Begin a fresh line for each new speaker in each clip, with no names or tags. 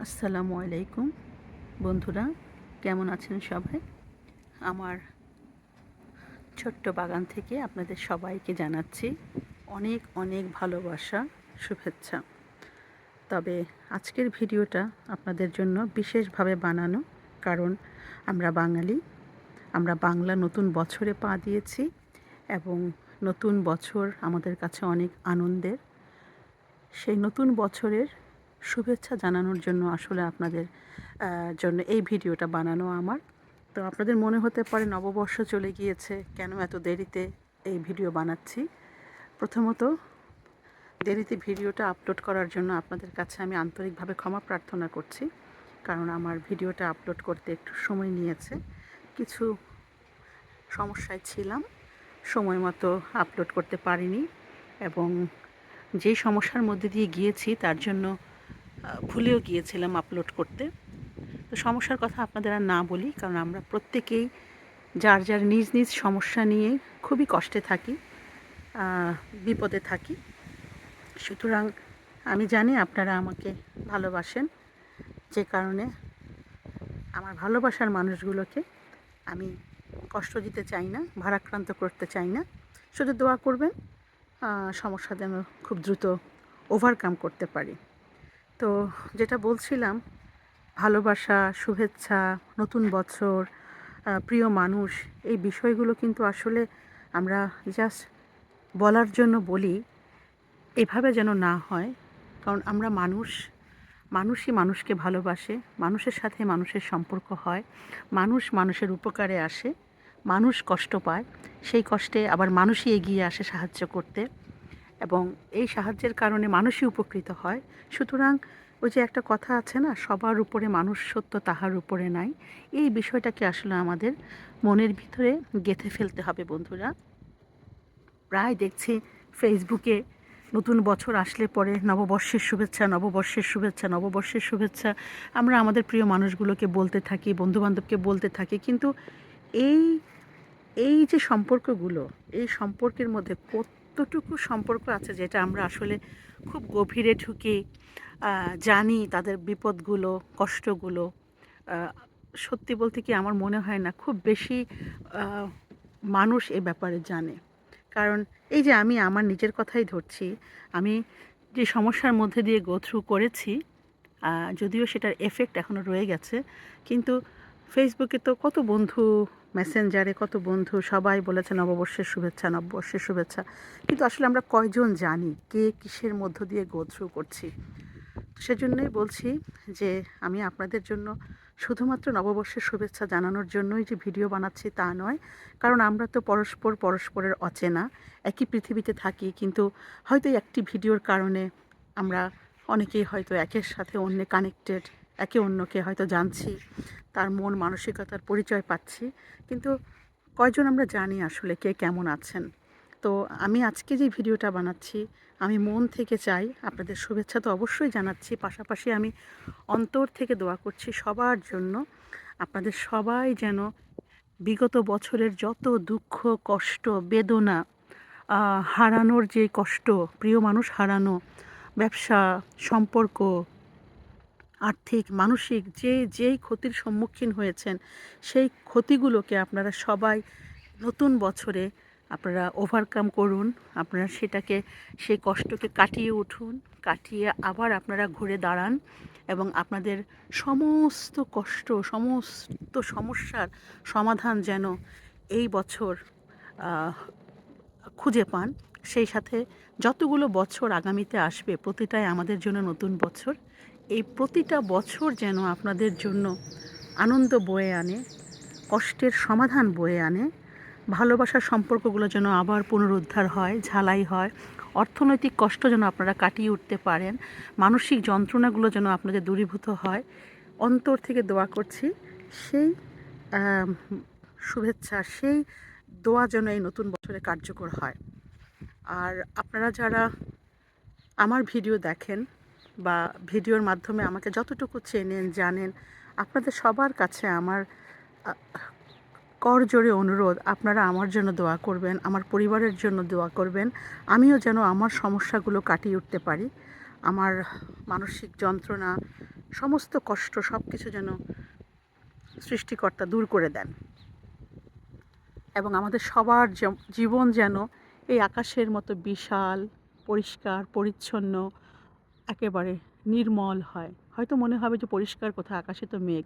আসসালামু আলাইকুম বন্ধুরা, কেমন আছেন সবাই? আমার ছোট্ট বাগান থেকে আপনাদের সবাইকে জানাচ্ছি অনেক অনেক ভালোবাসা, শুভেচ্ছা। তবে আজকের ভিডিওটা আপনাদের জন্য বিশেষভাবে বানানো, কারণ আমরা বাঙালি, আমরা বাংলা নতুন বছরে পা দিয়েছি এবং নতুন বছর আমাদের কাছে অনেক আনন্দের। সেই নতুন বছরের শুভেচ্ছা জানানোর জন্য আসলে আপনাদের জন্য এই ভিডিওটা বানানো আমার। তো আপনাদের মনে হতে পারে নববর্ষ চলে গিয়েছে, কেন এত দেরিতে এই ভিডিও বানাচ্ছি। প্রথমত, দেরিতে ভিডিওটা আপলোড করার জন্য আপনাদের কাছে আমি আন্তরিকভাবে ক্ষমা প্রার্থনা করছি, কারণ আমার ভিডিওটা আপলোড করতে একটু সময় নিয়েছে। কিছু সমস্যায় ছিলাম, সময় মতো আপলোড করতে পারিনি এবং যেই সমস্যার মধ্যে দিয়ে গিয়েছি তার জন্য ভুলেও গিয়েছিলাম আপলোড করতে। তো সমস্যার কথা আপনাদের আর না বলি, কারণ আমরা প্রত্যেকেই যার যার নিজ নিজ সমস্যা নিয়ে খুবই কষ্টে থাকি, বিপদে থাকি। সুতরাং আমি জানি আপনারা আমাকে ভালোবাসেন, যে কারণে আমার ভালোবাসার মানুষগুলোকে আমি কষ্ট দিতে চাই না, ভারাক্রান্ত করতে চাই না। শুধু দোয়া করবেন সমস্যা যেন খুব দ্রুত ওভারকাম করতে পারি। তো যেটা বলছিলাম, ভালোবাসা, শুভেচ্ছা, নতুন বছর, প্রিয় মানুষ, এই বিষয়গুলো কিন্তু আসলে আমরা জাস্ট বলার জন্য বলি, এভাবে যেন না হয়। কারণ আমরা মানুষ, মানুষই মানুষকে ভালোবাসে, মানুষের সাথে মানুষের সম্পর্ক হয়, মানুষ মানুষের উপকারে আসে, মানুষ কষ্ট পায়, সেই কষ্টে আবার মানুষই এগিয়ে আসে সাহায্য করতে, এবং এই সাহায্যের কারণে মানুষই উপকৃত হয়। সুতরাং ওই যে একটা কথা আছে না, সবার উপরে মানুষ সত্য, তাহার উপরে নাই। এই বিষয়টাকে আসলে আমাদের মনের ভিতরে গেঁথে ফেলতে হবে বন্ধুরা। প্রায় দেখছি ফেসবুকে নতুন বছর আসলে পরে নববর্ষের শুভেচ্ছা, নববর্ষের শুভেচ্ছা, নববর্ষের শুভেচ্ছা আমরা আমাদের প্রিয় মানুষগুলোকে বলতে থাকি, বন্ধুবান্ধবকে বলতে থাকি। কিন্তু এই এই যে সম্পর্কগুলো, এই সম্পর্কের মধ্যে কতটুকু সম্পর্ক আছে যেটা আমরা আসলে খুব গভীরে ঢুকে জানি তাদের বিপদগুলো, কষ্টগুলো। সত্যি বলতে কি, আমার মনে হয় না খুব বেশি মানুষ এ ব্যাপারে জানে। কারণ এই যে আমি আমার নিজের কথাই ধরছি, আমি যে সমস্যার মধ্যে দিয়ে গো থ্রু করেছি, যদিও সেটার এফেক্ট এখনও রয়ে গেছে, কিন্তু ফেসবুকে তো কত বন্ধু, মেসেঞ্জারে কত বন্ধু, সবাই বলেছে নববর্ষের শুভেচ্ছা, নববর্ষের শুভেচ্ছা। কিন্তু আসলে আমরা কয়জন জানি কে কিসের মধ্য দিয়ে গো থ্রু করছি? সেজন্যই বলছি যে আমি আপনাদের জন্য শুধুমাত্র নববর্ষের শুভেচ্ছা জানানোর জন্যই যে ভিডিও বানাচ্ছি তা নয়। কারণ আমরা তো পরস্পরের অচেনা, একই পৃথিবীতে থাকি, কিন্তু হয়তো একটি ভিডিওর কারণে আমরা অনেকেই হয়তো একের সাথে অন্যে কানেক্টেড, একে অন্যকে হয়তো জানছি, তার মন মানসিকতার পরিচয় পাচ্ছি। কিন্তু কয়জন আমরা জানি আসলে কে কেমন আছেন? তো আমি আজকে যে ভিডিওটা বানাচ্ছি, আমি মন থেকে চাই, আপনাদের শুভেচ্ছা তো অবশ্যই জানাচ্ছি, পাশাপাশি আমি অন্তর থেকে দোয়া করছি সবার জন্য। আপনাদের সবাই যেন বিগত বছরের যত দুঃখ, কষ্ট, বেদনা, হারানোর যে কষ্ট, প্রিয় মানুষ হারানো, ব্যবসা, সম্পর্ক, আর্থিক, মানসিক যেই ক্ষতির সম্মুখীন হয়েছেন, সেই ক্ষতিগুলোকে আপনারা সবাই নতুন বছরে আপনারা ওভারকাম করুন। আপনারা সেই কষ্টকে কাটিয়ে উঠুন, কাটিয়ে আবার আপনারা ঘুরে দাঁড়ান এবং আপনাদের সমস্ত কষ্ট, সমস্ত সমস্যার সমাধান যেন এই বছর খুঁজে পান। সেই সাথে যতগুলো বছর আগামীতে আসবে, প্রতিটাই আমাদের জন্য নতুন বছর। এই প্রতিটা বছর যেন আপনাদের জন্য আনন্দ বয়ে আনে, কষ্টের সমাধান বয়ে আনে, ভালোবাসার সম্পর্কগুলো যেন আবার পুনরুদ্ধার হয়, ঝালাই হয়, অর্থনৈতিক কষ্ট যেন আপনারা কাটিয়ে উঠতে পারেন, মানসিক যন্ত্রণাগুলো যেন আপনাদের দূরীভূত হয়। অন্তর থেকে দোয়া করছি সেই শুভেচ্ছা, সেই দোয়া যেন এই নতুন বছরে কার্যকর হয়। আর আপনারা যারা আমার ভিডিও দেখেন বা ভিডিওর মাধ্যমে আমাকে যতটুকু চেনেন, জানেন, আপনাদের সবার কাছে আমার করজোড়ে অনুরোধ, আপনারা আমার জন্য দোয়া করবেন, আমার পরিবারের জন্য দোয়া করবেন। আমিও যেন আমার সমস্যাগুলো কাটিয়ে উঠতে পারি, আমার মানসিক যন্ত্রণা, সমস্ত কষ্ট সব কিছু যেন সৃষ্টিকর্তা দূর করে দেন এবং আমাদের সবার জীবন যেন এই আকাশের মতো বিশাল, পরিষ্কার, পরিচ্ছন্ন, একেবারে নির্মল হয়। হয়তো মনে হবে যে পরিষ্কার কোথায়, আকাশে তো মেঘ।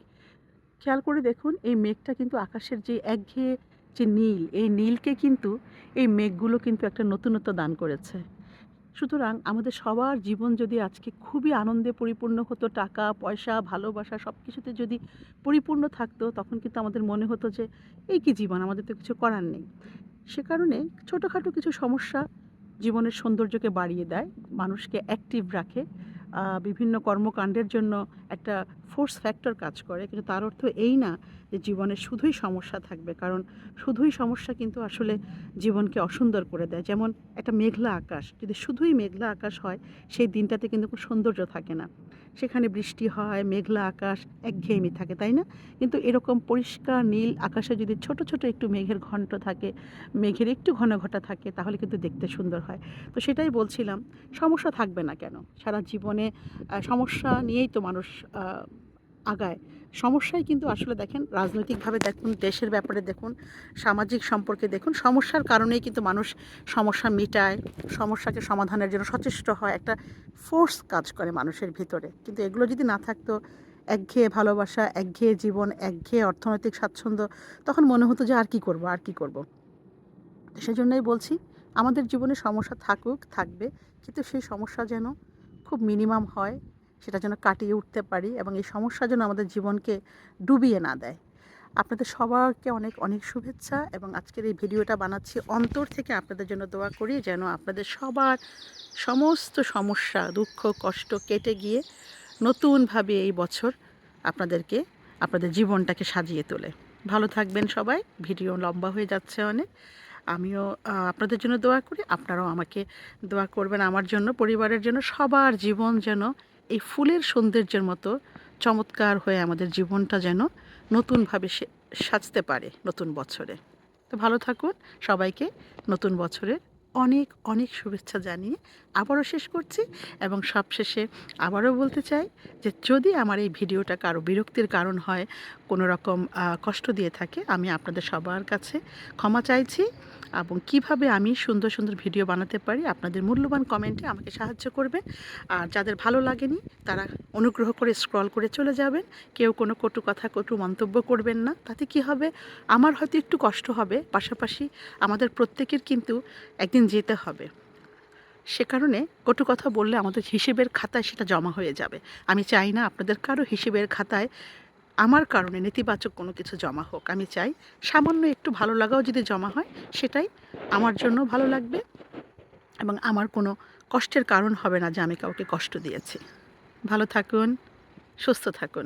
খেয়াল করে দেখুন, এই মেঘটা কিন্তু আকাশের যে একঘেয়ে যে নীল, এই নীলকে কিন্তু এই মেঘগুলো কিন্তু একটা নতুনত্ব দান করেছে। সুতরাং আমাদের সবার জীবন যদি আজকে খুবই আনন্দে পরিপূর্ণ হতো, টাকা পয়সা ভালোবাসা সব কিছুতে যদি পরিপূর্ণ থাকতো, তখন কিন্তু আমাদের মনে হতো যে এই কি জীবন, আমাদের তো কিছু করার নেই। সে কারণে ছোটোখাটো কিছু সমস্যা জীবনের সৌন্দর্যকে বাড়িয়ে দেয়, মানুষকে অ্যাক্টিভ রাখে, বিভিন্ন কর্মকাণ্ডের জন্য একটা ফোর্স ফ্যাক্টর কাজ করে। কিন্তু তার অর্থ এই না যে জীবনে শুধুই সমস্যা থাকবে, কারণ শুধুই সমস্যা কিন্তু আসলে জীবনকে অসুন্দর করে দেয়। যেমন একটা মেঘলা আকাশ, যদি শুধুই মেঘলা আকাশ হয়, সেই দিনটাতে কিন্তু কোনো সৌন্দর্য থাকে না। সেখানে বৃষ্টি হয়, মেঘলা আকাশ, একঘেয়েমি থাকে, তাই না? কিন্তু এরকম পরিষ্কার নীল আকাশে যদি ছোট ছোট একটু মেঘের ঘণ্ট থাকে, মেঘের একটু ঘনঘটা থাকে, তাহলে কিন্তু দেখতে সুন্দর হয়। তো সেটাই বলছিলাম, সমস্যা থাকবে না কেন? সারা জীবনে সমস্যা নিয়েই তো মানুষ আগায়। সমস্যাই কিন্তু আসলে দেখেন, রাজনৈতিকভাবে দেখুন, দেশের ব্যাপারে দেখুন, সামাজিক সম্পর্কে দেখুন, সমস্যার কারণেই কিন্তু মানুষ সমস্যা মিটায়, সমস্যাকে সমাধানের জন্য সচেষ্ট হয়, একটা ফোর্স কাজ করে মানুষের ভিতরে। কিন্তু এগুলো যদি না থাকতো, একঘেয়ে ভালোবাসা, একঘেয়ে জীবন, একঘেয়ে অর্থনৈতিক স্বাচ্ছন্দ্য, তখন মনে হতো যে আর কী করব, আর কী করব। সেজন্যই বলছি, আমাদের জীবনে সমস্যা থাকুক, থাকবে, কিন্তু সেই সমস্যা যেন খুব মিনিমাম হয়, সেটা যেন কাটিয়ে উঠতে পারি এবং এই সমস্যা যেন আমাদের জীবনকে ডুবিয়ে না দেয়। আপনাদের সবাইকে অনেক অনেক শুভেচ্ছা এবং আজকের এই ভিডিওটা বানাচ্ছি অন্তর থেকে, আপনাদের জন্য দোয়া করি যেন আপনাদের সবার সমস্ত সমস্যা, দুঃখ, কষ্ট কেটে গিয়ে নতুনভাবে এই বছর আপনাদেরকে, আপনাদের জীবনটাকে সাজিয়ে তোলে। ভালো থাকবেন সবাই। ভিডিও লম্বা হয়ে যাচ্ছে অনেক। আমিও আপনাদের জন্য দোয়া করি, আপনারাও আমাকে দোয়া করবেন আমার জন্য, পরিবারের জন্য। সবার জীবন যেন এই ফুলের সৌন্দর্যের মতো চমৎকার হয়ে আমাদের জীবনটা যেন নতুনভাবে সাজতে পারে নতুন বছরে। তো ভালো থাকুন। সবাইকে নতুন বছরের অনেক অনেক শুভেচ্ছা জানিয়ে আবারও শেষ করছি এবং সবশেষে আবারও বলতে চাই যে যদি আমার এই ভিডিওটা কারো বিরক্তির কারণ হয়, কোনো রকম কষ্ট দিয়ে থাকে, আমি আপনাদের সবার কাছে ক্ষমা চাইছি এবং কিভাবে আমি সুন্দর সুন্দর ভিডিও বানাতে পারি আপনাদের মূল্যবান কমেন্টে আমাকে সাহায্য করবেন। আর যাদের ভালো লাগেনি তারা অনুগ্রহ করে স্ক্রল করে চলে যাবেন। কেউ কোনো কটু কথা, কটু মন্তব্য করবেন না। তাতে কি হবে, আমার হয়তো একটু কষ্ট হবে, পাশাপাশি আমাদের প্রত্যেকের কিন্তু একদিন যেতে হবে। সে কারণে কটু কথা বললে আমাদের হিসেবের খাতায় সেটা জমা হয়ে যাবে। আমি চাই না আপনাদের কারো হিসেবের খাতায় আমার কারণে নেতিবাচক কোনো কিছু জমা হোক। আমি চাই সামান্য একটু ভালো লাগাও যদি জমা হয়, সেটাই আমার জন্য ভালো লাগবে এবং আমার কোনো কষ্টের কারণ হবে না যে আমি কাউকে কষ্ট দিয়েছি। ভালো থাকুন, সুস্থ থাকুন।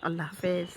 আল্লাহ হাফেজ।